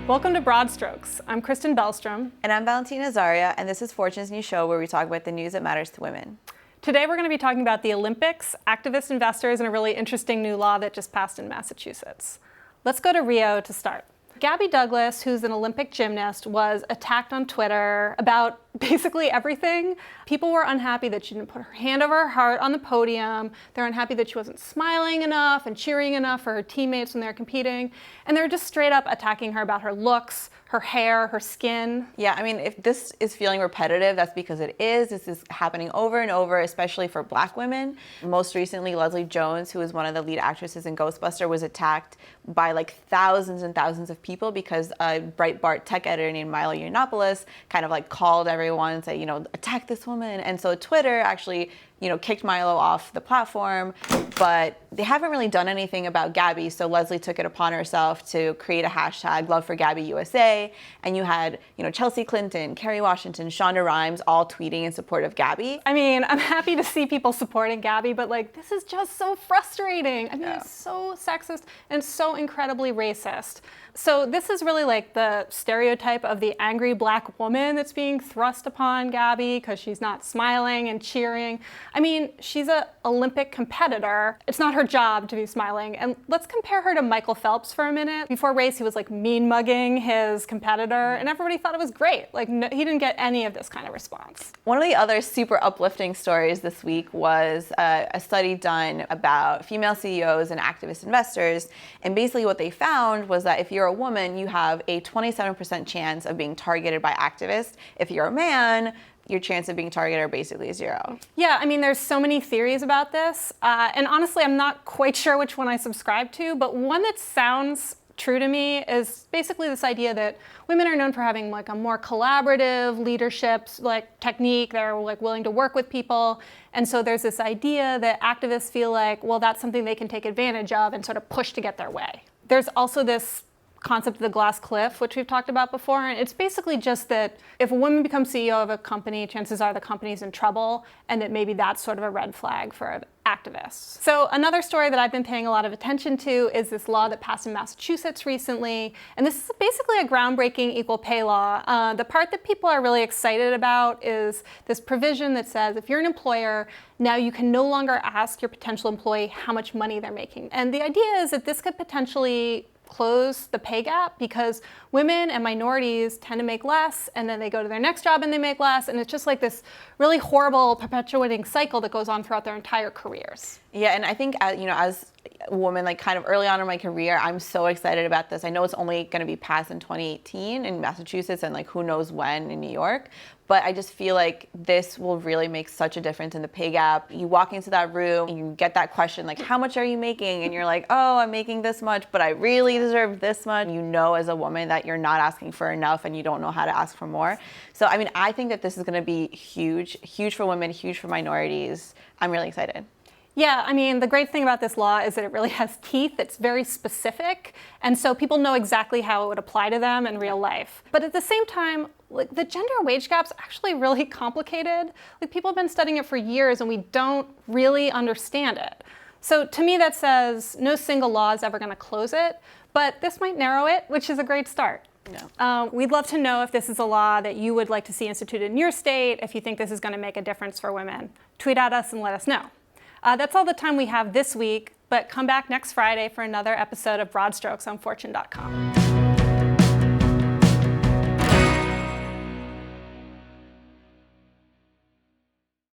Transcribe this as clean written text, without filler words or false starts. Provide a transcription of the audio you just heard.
Welcome to Broad Strokes. I'm Kristen Bellstrom. And I'm Valentina Zaria, and this is Fortune's new show where we talk about the news that matters to women. Today we're going to be talking about the Olympics, activist investors, and a really interesting new law that just passed in Massachusetts. Let's go to Rio to start. Gabby Douglas, who's an Olympic gymnast, was attacked on Twitter about basically everything. People were unhappy that she didn't put her hand over her heart on the podium. They're unhappy that she wasn't smiling enough and cheering enough for her teammates when they were competing. And they're just straight up attacking her about her looks, her hair, her skin. Yeah, I mean, if this is feeling repetitive, that's because it is. This is happening over and over, especially for Black women. Most recently, Leslie Jones, who is one of the lead actresses in Ghostbuster, was attacked by like thousands and thousands of people because a Breitbart tech editor named Milo Yiannopoulos kind of like called everyone and said, attack this woman. And so Twitter actually, kicked Milo off the platform, but they haven't really done anything about Gabby. So Leslie took it upon herself to create a hashtag, Love for Gabby USA. And you had, Chelsea Clinton, Kerry Washington, Shonda Rhimes, all tweeting in support of Gabby. I mean, I'm happy to see people supporting Gabby, but this is just so frustrating. I mean, It's so sexist and so incredibly racist. So this is really like the stereotype of the angry Black woman that's being thrust upon Gabby because she's not smiling and cheering. I mean, she's an Olympic competitor. It's not her job to be smiling. And let's compare her to Michael Phelps for a minute. Before race, he was mean mugging his competitor, and everybody thought it was great. No, he didn't get any of this kind of response. One of the other super uplifting stories this week was a study done about female CEOs and activist investors. And basically what they found was that if you're a woman, you have a 27% chance of being targeted by activists. If you're a man, your chance of being targeted are basically zero. Yeah, I mean, there's so many theories about this. And honestly, I'm not quite sure which one I subscribe to, but one that sounds true to me is basically this idea that women are known for having a more collaborative leadership technique. They're willing to work with people. And so there's this idea that activists feel that's something they can take advantage of and sort of push to get their way. There's also this concept of the glass cliff, which we've talked about before. And it's basically just that if a woman becomes CEO of a company, chances are the company's in trouble, and that maybe that's sort of a red flag for activists. So another story that I've been paying a lot of attention to is this law that passed in Massachusetts recently. And this is basically a groundbreaking equal pay law. The part that people are really excited about is this provision that says if you're an employer, now you can no longer ask your potential employee how much money they're making. And the idea is that this could potentially close the pay gap because women and minorities tend to make less, and then they go to their next job and they make less, and it's just this really horrible perpetuating cycle that goes on throughout their entire careers. Yeah, and I think as a woman, kind of early on in my career, I'm so excited about this. I know it's only going to be passed in 2018 in Massachusetts and who knows when in New York, but I just feel like this will really make such a difference in the pay gap. You walk into that room and you get that question how much are you making? And you're oh, I'm making this much, but I really deserve this much. You know as a woman that you're not asking for enough and you don't know how to ask for more. So I mean, I think that this is going to be huge for women, huge for minorities. I'm really excited. Yeah, I mean, the great thing about this law is that it really has teeth. It's very specific. And so people know exactly how it would apply to them in real life. But at the same time, the gender wage gap's actually really complicated. People have been studying it for years and we don't really understand it. So to me, that says no single law is ever going to close it, but this might narrow it, which is a great start. Yeah. We'd love to know if this is a law that you would like to see instituted in your state, if you think this is going to make a difference for women. Tweet at us and let us know. That's all the time we have this week, but come back next Friday for another episode of Broad Strokes on Fortune.com.